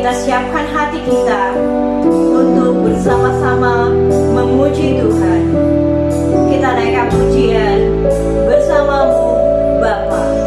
kita siapkan hati kita untuk bersama-sama memuji Tuhan. Kita naikkan pujian bersamamu Bapa.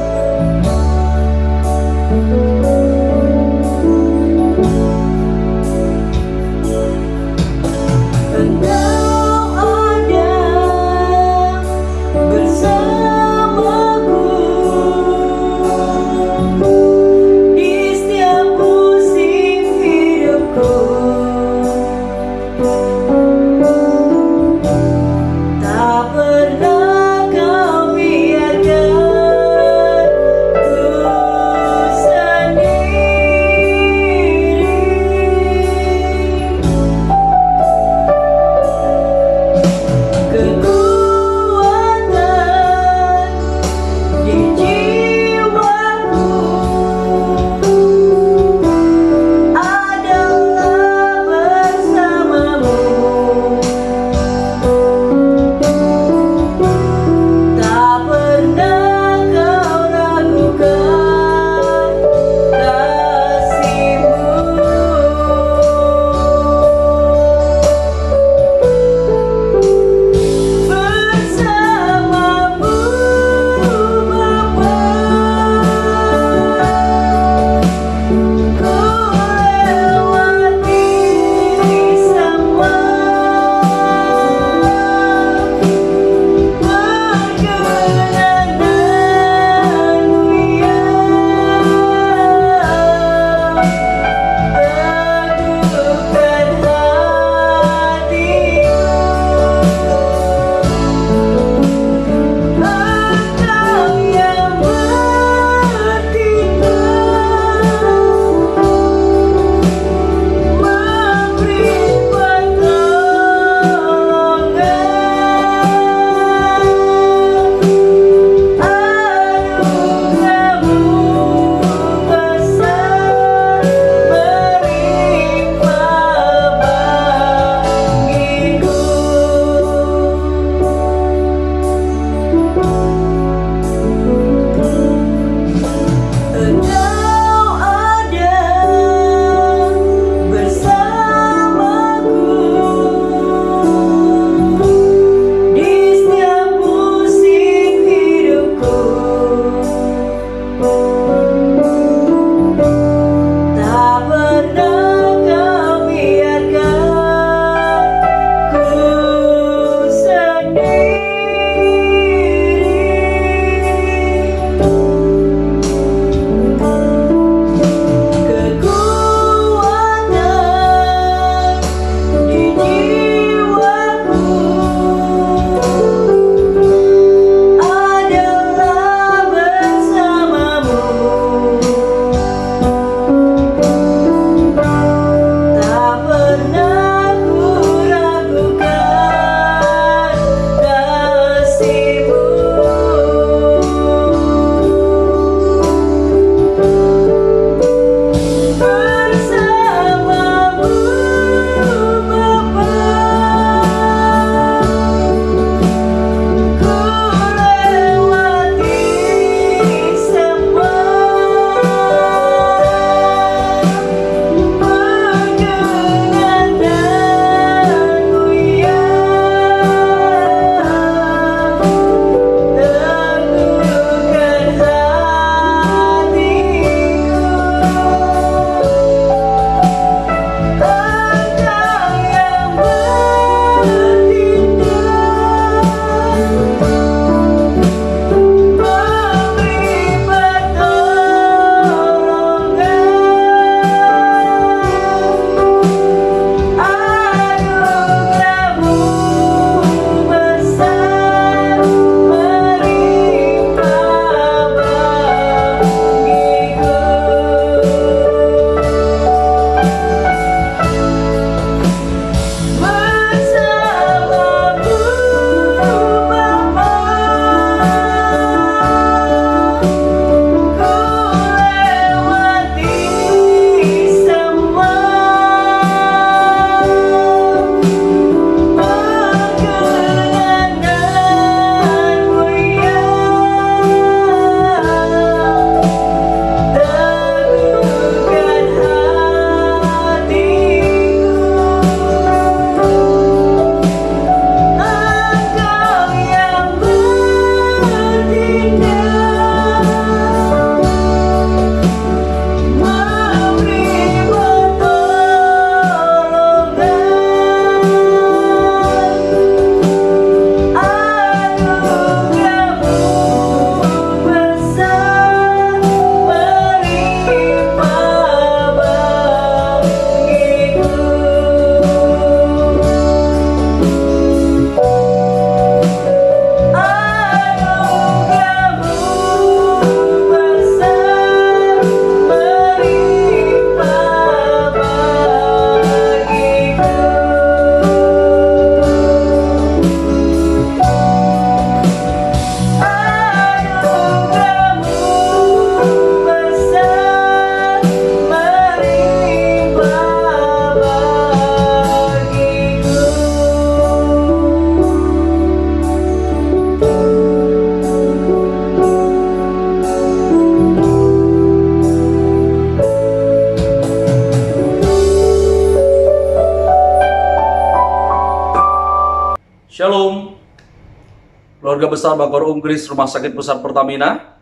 Keluarga besar Bakor Unggris Rumah Sakit Pusat Pertamina,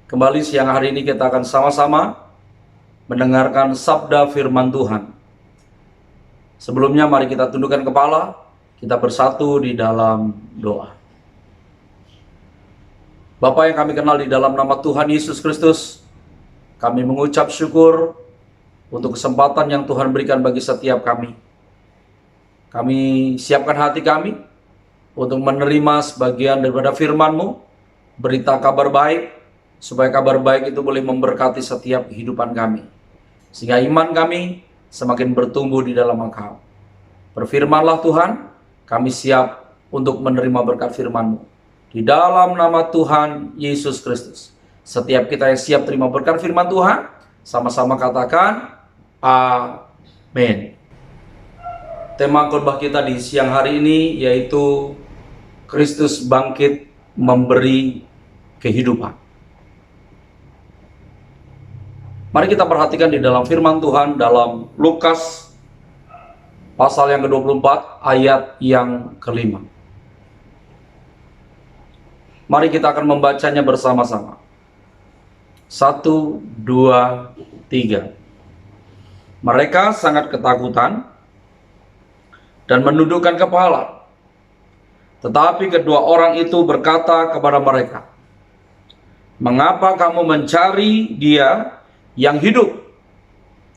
kembali siang hari ini kita akan sama-sama mendengarkan sabda firman Tuhan. Sebelumnya mari kita tundukkan kepala, kita bersatu di dalam doa. Bapa yang kami kenal di dalam nama Tuhan Yesus Kristus, kami mengucap syukur untuk kesempatan yang Tuhan berikan bagi setiap kami. Kami siapkan hati kami untuk menerima sebagian daripada firman-Mu, berita kabar baik, supaya kabar baik itu boleh memberkati setiap kehidupan kami. Sehingga iman kami semakin bertumbuh di dalam Engkau. Berfirmanlah Tuhan, kami siap untuk menerima berkat firman-Mu. Di dalam nama Tuhan Yesus Kristus. Setiap kita yang siap terima berkat firman Tuhan, sama-sama katakan, amin. Tema khotbah kita di siang hari ini yaitu Kristus bangkit memberi kehidupan. Mari kita perhatikan di dalam firman Tuhan dalam Lukas pasal yang ke-24 ayat yang ke-5. Mari kita akan membacanya bersama-sama. 1, 2, 3. Mereka sangat ketakutan dan menundukkan kepala. Tetapi kedua orang itu berkata kepada mereka, "Mengapa kamu mencari Dia yang hidup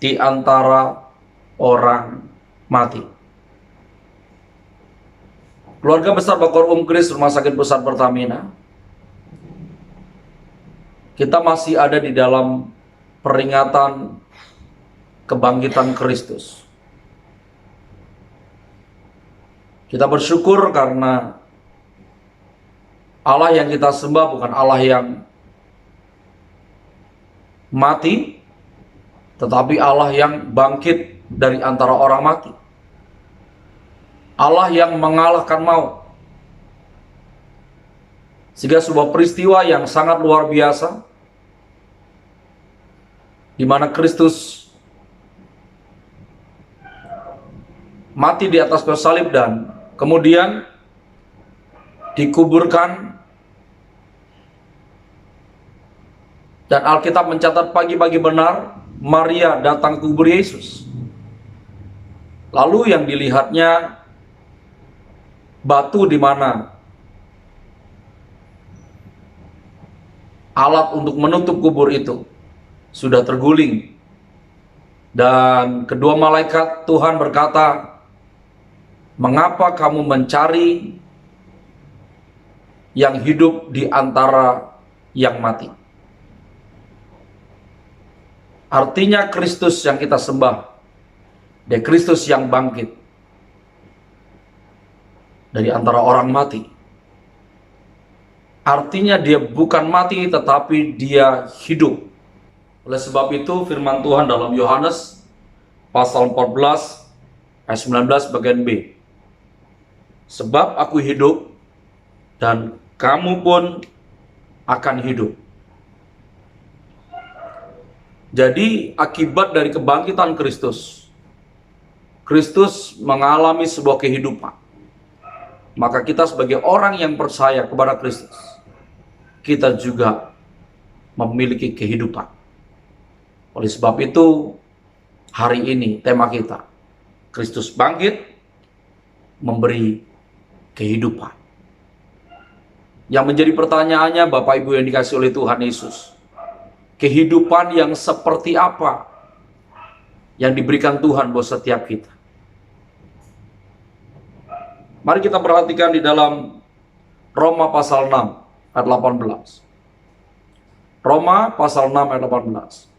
di antara orang mati?" Keluarga besar Bakor Unggris Rumah Sakit Pusat Pertamina, kita masih ada di dalam peringatan kebangkitan Kristus. Kita bersyukur karena Allah yang kita sembah bukan Allah yang mati, tetapi Allah yang bangkit dari antara orang mati. Allah yang mengalahkan maut. Sehingga sebuah peristiwa yang sangat luar biasa, di mana Kristus mati di atas kayu salib dan kemudian dikuburkan. Dan Alkitab mencatat pagi-pagi benar Maria datang ke kubur Yesus. Lalu yang dilihatnya batu di mana alat untuk menutup kubur itu sudah terguling. Dan kedua malaikat Tuhan berkata, "Mengapa kamu mencari yang hidup di antara yang mati?" Artinya Kristus yang kita sembah, dia Kristus yang bangkit dari antara orang mati. Artinya dia bukan mati tetapi dia hidup. Oleh sebab itu firman Tuhan dalam Yohanes pasal 14 ayat 19 bagian B. "Sebab aku hidup dan kamu pun akan hidup." Jadi akibat dari kebangkitan Kristus, Kristus mengalami sebuah kehidupan. Maka kita sebagai orang yang percaya kepada Kristus, kita juga memiliki kehidupan. Oleh sebab itu, hari ini tema kita, Kristus bangkit memberi kehidupan. Yang menjadi pertanyaannya, Bapak Ibu yang dikasihi oleh Tuhan Yesus, kehidupan yang seperti apa yang diberikan Tuhan buat setiap kita? Mari kita perhatikan di dalam Roma pasal 6 ayat 18. Roma pasal 6 ayat 18.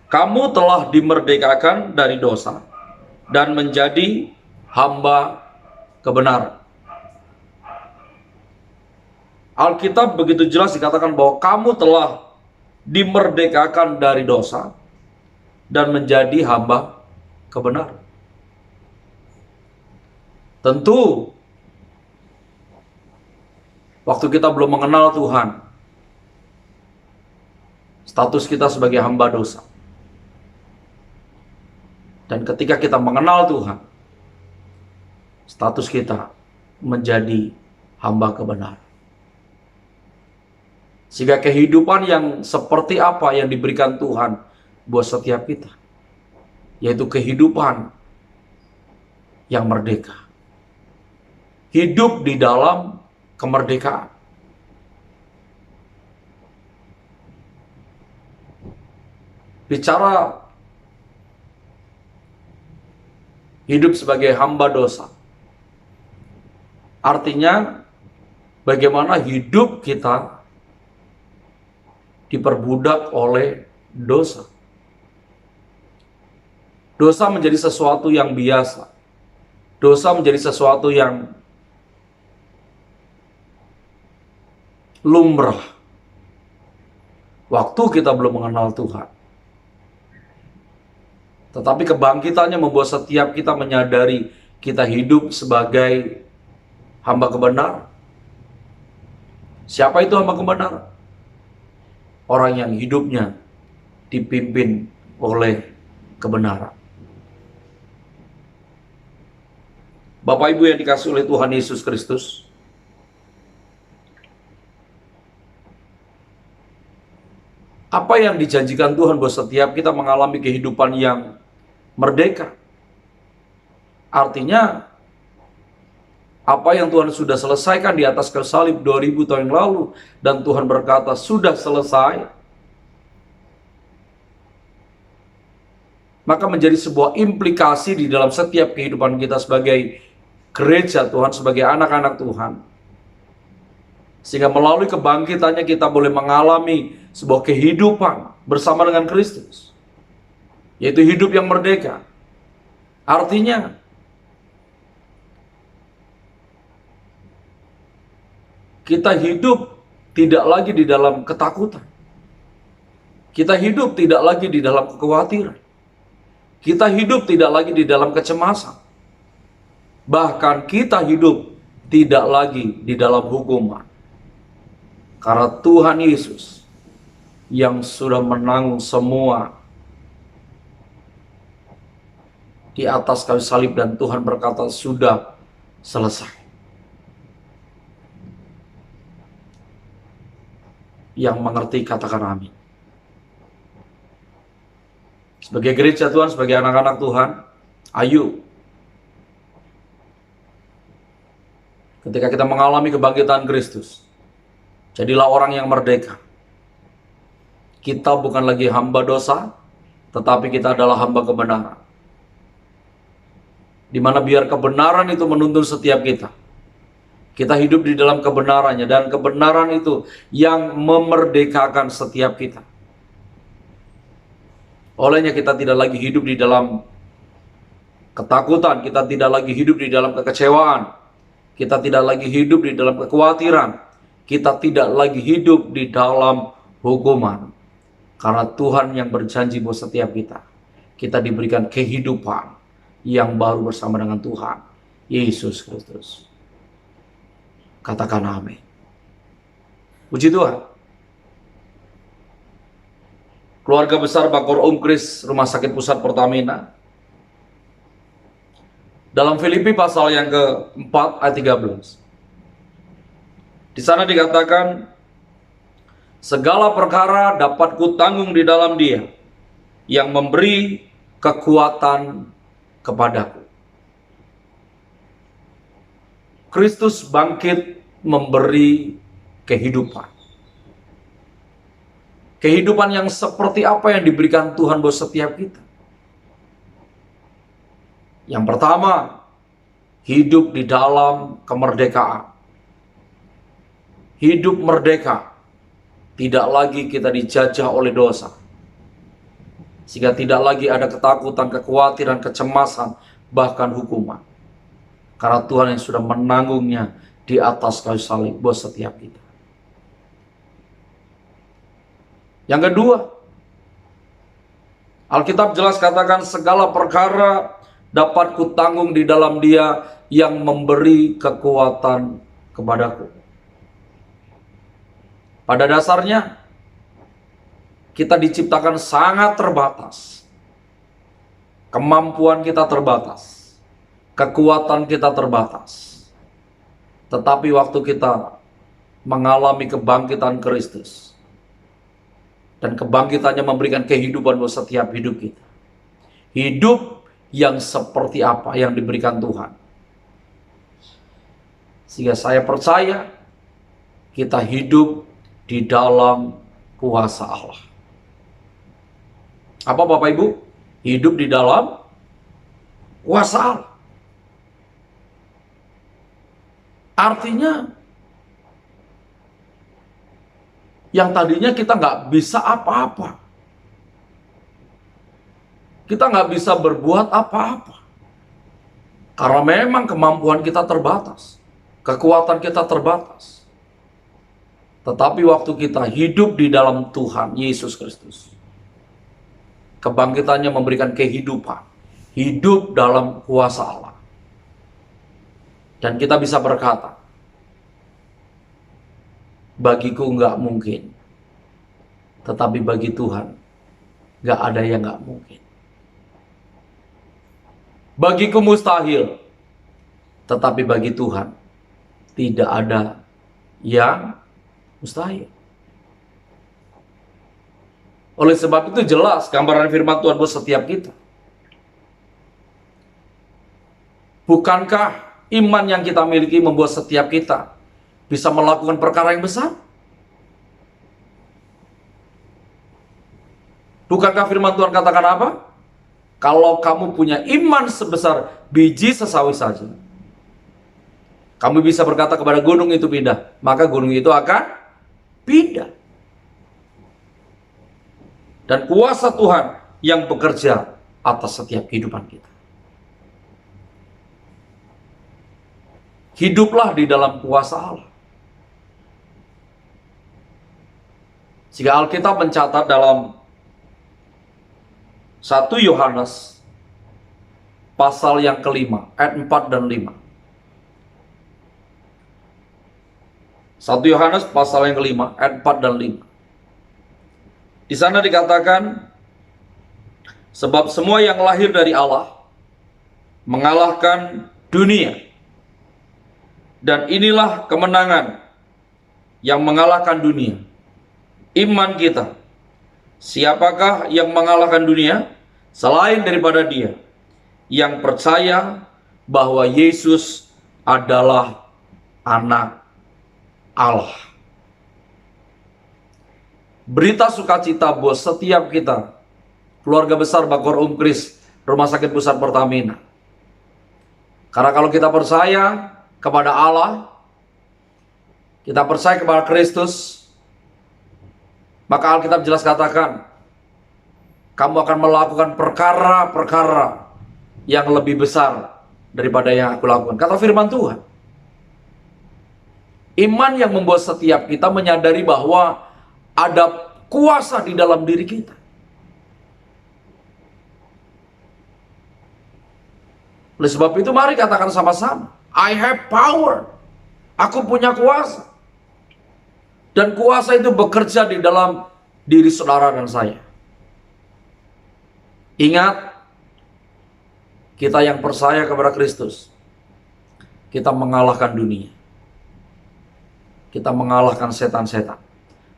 "Kamu telah dimerdekakan dari dosa dan menjadi hamba kebenaran." Alkitab begitu jelas dikatakan bahwa kamu telah dimerdekakan dari dosa dan menjadi hamba kebenaran. Tentu waktu kita belum mengenal Tuhan, status kita sebagai hamba dosa. Dan ketika kita mengenal Tuhan, status kita menjadi hamba kebenaran. Sehingga kehidupan yang seperti apa yang diberikan Tuhan buat setiap kita, yaitu kehidupan yang merdeka. Hidup di dalam kemerdekaan. Bicara hidup sebagai hamba dosa, artinya bagaimana hidup kita diperbudak oleh dosa. Dosa menjadi sesuatu yang biasa. Dosa menjadi sesuatu yang lumrah waktu kita belum mengenal Tuhan. Tetapi kebangkitannya membuat setiap kita menyadari kita hidup sebagai hamba kebenaran. Siapa itu hamba kebenaran? Orang yang hidupnya dipimpin oleh kebenaran. Bapak Ibu yang dikasihi oleh Tuhan Yesus Kristus, apa yang dijanjikan Tuhan buat setiap kita mengalami kehidupan yang merdeka? Artinya, apa yang Tuhan sudah selesaikan di atas kayu salib 2000 tahun yang lalu, dan Tuhan berkata, sudah selesai, maka menjadi sebuah implikasi di dalam setiap kehidupan kita sebagai gereja Tuhan, sebagai anak-anak Tuhan. Sehingga melalui kebangkitannya kita boleh mengalami sebuah kehidupan bersama dengan Kristus, yaitu hidup yang merdeka. Artinya, kita hidup tidak lagi di dalam ketakutan. Kita hidup tidak lagi di dalam kekhawatiran. Kita hidup tidak lagi di dalam kecemasan. Bahkan kita hidup tidak lagi di dalam hukuman. Karena Tuhan Yesus yang sudah menanggung semua di atas kayu salib, dan Tuhan berkata sudah selesai. Yang mengerti katakan amin. Sebagai gereja Tuhan, sebagai anak-anak Tuhan, ayo, ketika kita mengalami kebangkitan Kristus, jadilah orang yang merdeka. Kita bukan lagi hamba dosa, tetapi kita adalah hamba kebenaran. Di mana biar kebenaran itu menuntun setiap kita. Kita hidup di dalam kebenarannya, dan kebenaran itu yang memerdekakan setiap kita. Olehnya kita tidak lagi hidup di dalam ketakutan, kita tidak lagi hidup di dalam kekecewaan, kita tidak lagi hidup di dalam kekhawatiran, kita tidak lagi hidup di dalam hukuman. Karena Tuhan yang berjanji buat setiap kita diberikan kehidupan yang baru bersama dengan Tuhan Yesus Kristus. Katakan amin. Puji Tuhan. Keluarga besar Bakor Kris Rumah Sakit Pusat Pertamina, dalam Filipi pasal yang ke-4 ayat 13. Di sana dikatakan, segala perkara dapat kutanggung di dalam Dia yang memberi kekuatan kepadaku. Kristus bangkit memberi kehidupan. Kehidupan yang seperti apa yang diberikan Tuhan buat setiap kita? Yang pertama, hidup di dalam kemerdekaan. Hidup merdeka. Tidak lagi kita dijajah oleh dosa. Sehingga tidak lagi ada ketakutan, kekhawatiran, kecemasan, bahkan hukuman. Karena Tuhan yang sudah menanggungnya di atas kayu salib buat setiap kita. Yang kedua, Alkitab jelas katakan segala perkara dapat kutanggung di dalam Dia yang memberi kekuatan kepadaku. Pada dasarnya, kita diciptakan sangat terbatas. Kemampuan kita terbatas. Kekuatan kita terbatas. Tetapi waktu kita mengalami kebangkitan Kristus, dan kebangkitannya memberikan kehidupan buat setiap hidup kita. Hidup yang seperti apa yang diberikan Tuhan. Sehingga saya percaya kita hidup di dalam kuasa Allah. Apa Bapak Ibu? Hidup di dalam kuasa Allah. Artinya, yang tadinya kita nggak bisa apa-apa. Kita nggak bisa berbuat apa-apa. Karena memang kemampuan kita terbatas. Kekuatan kita terbatas. Tetapi waktu kita hidup di dalam Tuhan Yesus Kristus, kebangkitannya memberikan kehidupan. Hidup dalam kuasa Allah. Dan kita bisa berkata, bagiku nggak mungkin, tetapi bagi Tuhan nggak ada yang nggak mungkin. Bagiku mustahil, tetapi bagi Tuhan tidak ada yang mustahil. Oleh sebab itu jelas gambaran firman Tuhan buat setiap kita. Bukankah iman yang kita miliki membuat setiap kita bisa melakukan perkara yang besar? Bukankah firman Tuhan katakan apa? Kalau kamu punya iman sebesar biji sesawi saja, kamu bisa berkata kepada gunung itu pindah, maka gunung itu akan pindah. Dan kuasa Tuhan yang bekerja atas setiap kehidupan kita. Hiduplah di dalam kuasa Allah. Jika Alkitab mencatat dalam 1 Yohanes pasal yang kelima, ayat 4 dan 5. 1 Yohanes pasal yang kelima, ayat 4 dan 5. Di sana dikatakan, sebab semua yang lahir dari Allah mengalahkan dunia. Dan inilah kemenangan yang mengalahkan dunia, iman kita. Siapakah yang mengalahkan dunia? Selain daripada Dia yang percaya bahwa Yesus adalah anak Allah. Berita sukacita buat setiap kita, keluarga besar Bakor Kris, Rumah Sakit Pusat Pertamina. Karena kalau kita percaya kepada Allah, kita percaya kepada Kristus, maka Alkitab jelas katakan, kamu akan melakukan perkara-perkara yang lebih besar daripada yang aku lakukan. Kata firman Tuhan. Iman yang membuat setiap kita menyadari bahwa ada kuasa di dalam diri kita. Oleh sebab itu mari katakan sama-sama, I have power. Aku punya kuasa. Dan kuasa itu bekerja di dalam diri saudara dan saya. Ingat, kita yang percaya kepada Kristus, kita mengalahkan dunia. Kita mengalahkan setan-setan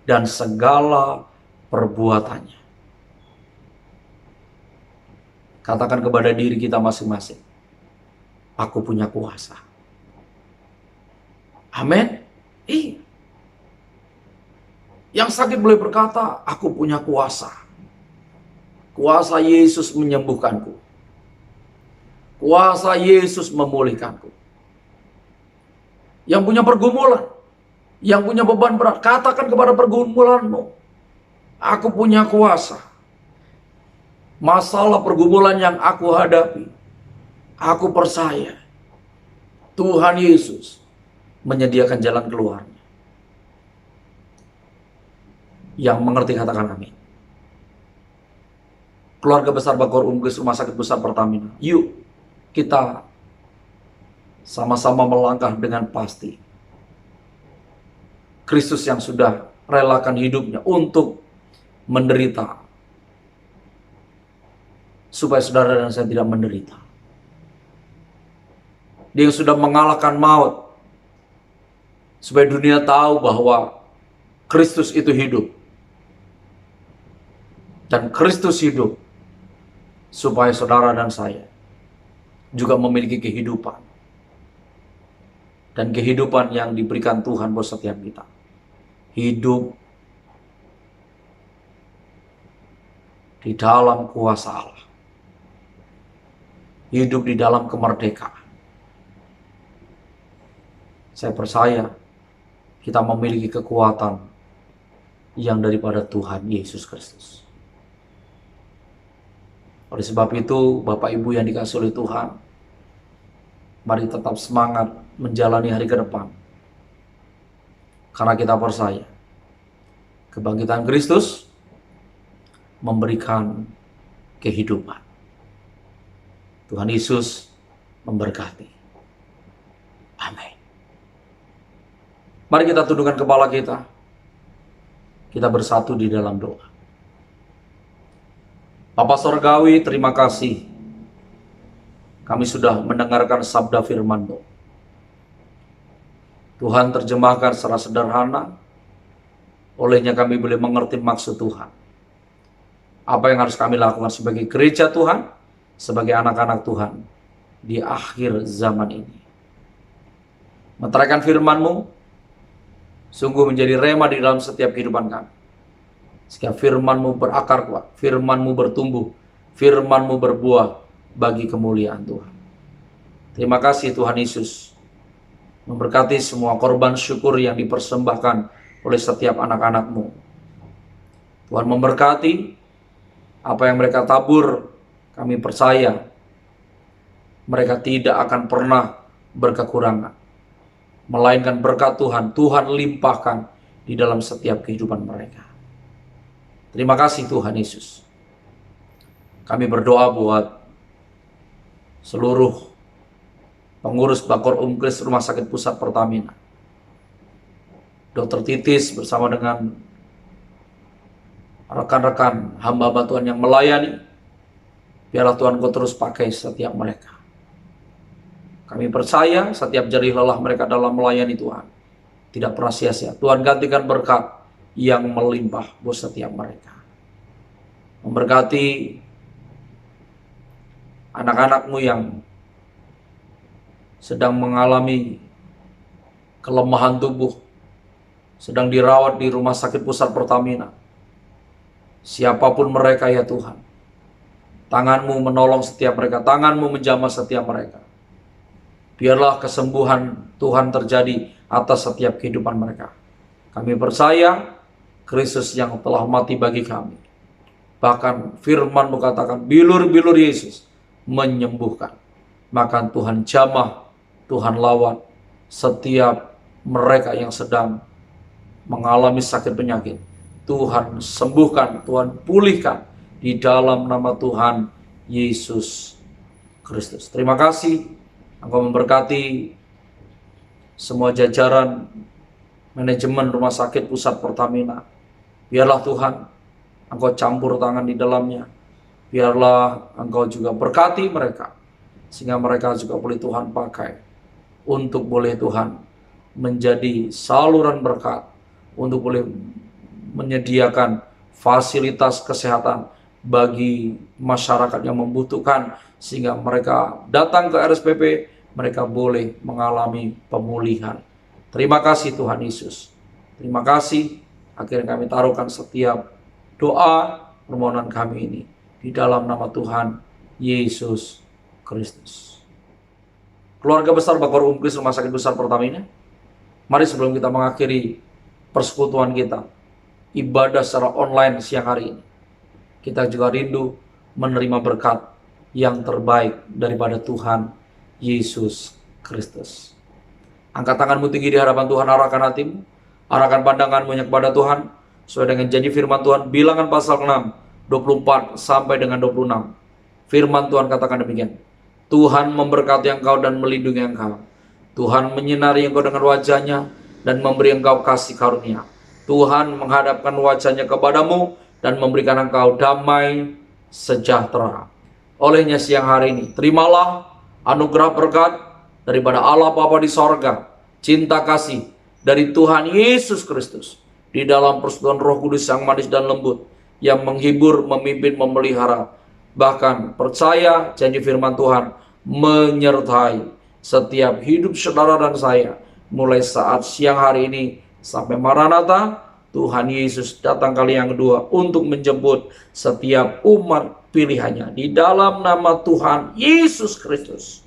dan segala perbuatannya. Katakan kepada diri kita masing-masing, aku punya kuasa. Amin. Yang sakit boleh berkata, aku punya kuasa. Kuasa Yesus menyembuhkanku. Kuasa Yesus memulihkanku. Yang punya pergumulan, yang punya beban berat, katakan kepada pergumulanmu, aku punya kuasa. Masalah pergumulan yang aku hadapi, aku percaya Tuhan Yesus menyediakan jalan keluarnya. Yang mengerti katakan amin. Keluarga besar Bakor Kris Rumah Sakit Pusat Pertamina, yuk kita sama-sama melangkah dengan pasti. Kristus yang sudah relakan hidupnya untuk menderita, supaya saudara dan saya tidak menderita. Dia yang sudah mengalahkan maut, supaya dunia tahu bahwa Kristus itu hidup. Dan Kristus hidup supaya saudara dan saya juga memiliki kehidupan. Dan kehidupan yang diberikan Tuhan buat setiap kita. Hidup di dalam kuasa Allah. Hidup di dalam kemerdekaan. Saya percaya kita memiliki kekuatan yang daripada Tuhan Yesus Kristus. Oleh sebab itu, Bapak Ibu yang dikasihi oleh Tuhan, mari tetap semangat menjalani hari ke depan. Karena kita percaya, kebangkitan Kristus memberikan kehidupan. Tuhan Yesus memberkati. Amin. Mari kita tundukkan kepala kita. Kita bersatu di dalam doa. Bapa Sorgawi, terima kasih. Kami sudah mendengarkan sabda firman-Mu. Tuhan terjemahkan secara sederhana. Olehnya kami boleh mengerti maksud Tuhan. Apa yang harus kami lakukan sebagai gereja Tuhan, sebagai anak-anak Tuhan di akhir zaman ini. Meteraikan firman-Mu sungguh menjadi rema di dalam setiap kehidupan kami. Sehingga firman-Mu berakar kuat, firman-Mu bertumbuh, firman-Mu berbuah bagi kemuliaan Tuhan. Terima kasih Tuhan Yesus. Memberkati semua korban syukur yang dipersembahkan oleh setiap anak-anak-Mu. Tuhan memberkati apa yang mereka tabur, kami percaya mereka tidak akan pernah berkekurangan. Melainkan berkat Tuhan, Tuhan limpahkan di dalam setiap kehidupan mereka. Terima kasih Tuhan Yesus. Kami berdoa buat seluruh pengurus Bakor Umkris Rumah Sakit Pusat Pertamina. Dr. Titis bersama dengan rekan-rekan hamba Tuhan yang melayani. Biarlah Tuhan Kau terus pakai setiap mereka. Kami percaya setiap jerih lelah mereka dalam melayani Tuhan tidak pernah sia-sia. Tuhan gantikan berkat yang melimpah buat setiap mereka. Memberkati anak-anak-Mu yang sedang mengalami kelemahan tubuh, sedang dirawat di Rumah Sakit Pusat Pertamina. Siapapun mereka ya Tuhan, Tangan-Mu menolong setiap mereka, Tangan-Mu menjamah setiap mereka. Biarlah kesembuhan Tuhan terjadi atas setiap kehidupan mereka. Kami percaya Kristus yang telah mati bagi kami. Bahkan firman-Mu katakan, bilur-bilur Yesus menyembuhkan. Maka Tuhan jamah, Tuhan lawat setiap mereka yang sedang mengalami sakit penyakit. Tuhan sembuhkan, Tuhan pulihkan di dalam nama Tuhan Yesus Kristus. Terima kasih. Engkau memberkati semua jajaran manajemen Rumah Sakit Pusat Pertamina. Biarlah Tuhan Engkau campur tangan di dalamnya. Biarlah Engkau juga berkati mereka, sehingga mereka juga boleh Tuhan pakai untuk boleh Tuhan menjadi saluran berkat, untuk boleh menyediakan fasilitas kesehatan bagi masyarakat yang membutuhkan, sehingga mereka datang ke RSPP, mereka boleh mengalami pemulihan. Terima kasih Tuhan Yesus. Terima kasih. Akhirnya kami taruhkan setiap doa permohonan kami ini di dalam nama Tuhan Yesus Kristus. Keluarga besar Bakor Umkris Rumah Sakit Besar Pertamina, mari sebelum kita mengakhiri persekutuan kita, ibadah secara online siang hari ini, kita juga rindu menerima berkat yang terbaik daripada Tuhan Yesus Kristus. Angkat tanganmu tinggi di hadapan Tuhan, arahkan hatimu, arahkan pandanganmu kepada Tuhan, sesuai dengan janji firman Tuhan, Bilangan pasal 6, 24 sampai dengan 26. Firman Tuhan katakan demikian, Tuhan memberkati engkau dan melindungi engkau. Tuhan menyinari engkau dengan wajahnya dan memberi engkau kasih karunia. Tuhan menghadapkan wajahnya kepadamu dan memberikan engkau damai sejahtera. Olehnya siang hari ini, terimalah anugerah berkat daripada Allah Bapa di sorga, cinta kasih dari Tuhan Yesus Kristus di dalam persekutuan Roh Kudus yang manis dan lembut, yang menghibur, memimpin, memelihara, bahkan percaya janji firman Tuhan menyertai setiap hidup saudara dan saya mulai saat siang hari ini sampai Maranatha. Tuhan Yesus datang kali yang kedua untuk menjemput setiap umat pilihannya. Di dalam nama Tuhan Yesus Kristus,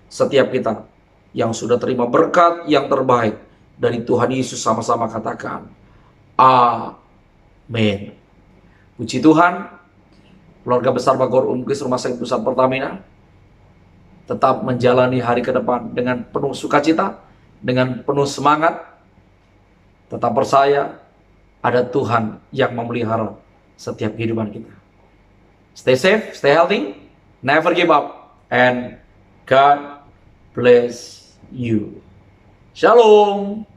setiap kita yang sudah terima berkat yang terbaik dari Tuhan Yesus, sama-sama katakan amin. Puji Tuhan. Keluarga besar Bagor Unkris Rumah Sakit Pusat Pertamina tetap menjalani hari ke depan dengan penuh sukacita, dengan penuh semangat. Tetap percaya ada Tuhan yang memelihara setiap kehidupan kita. Stay safe, stay healthy, never give up, and God bless you. Shalom.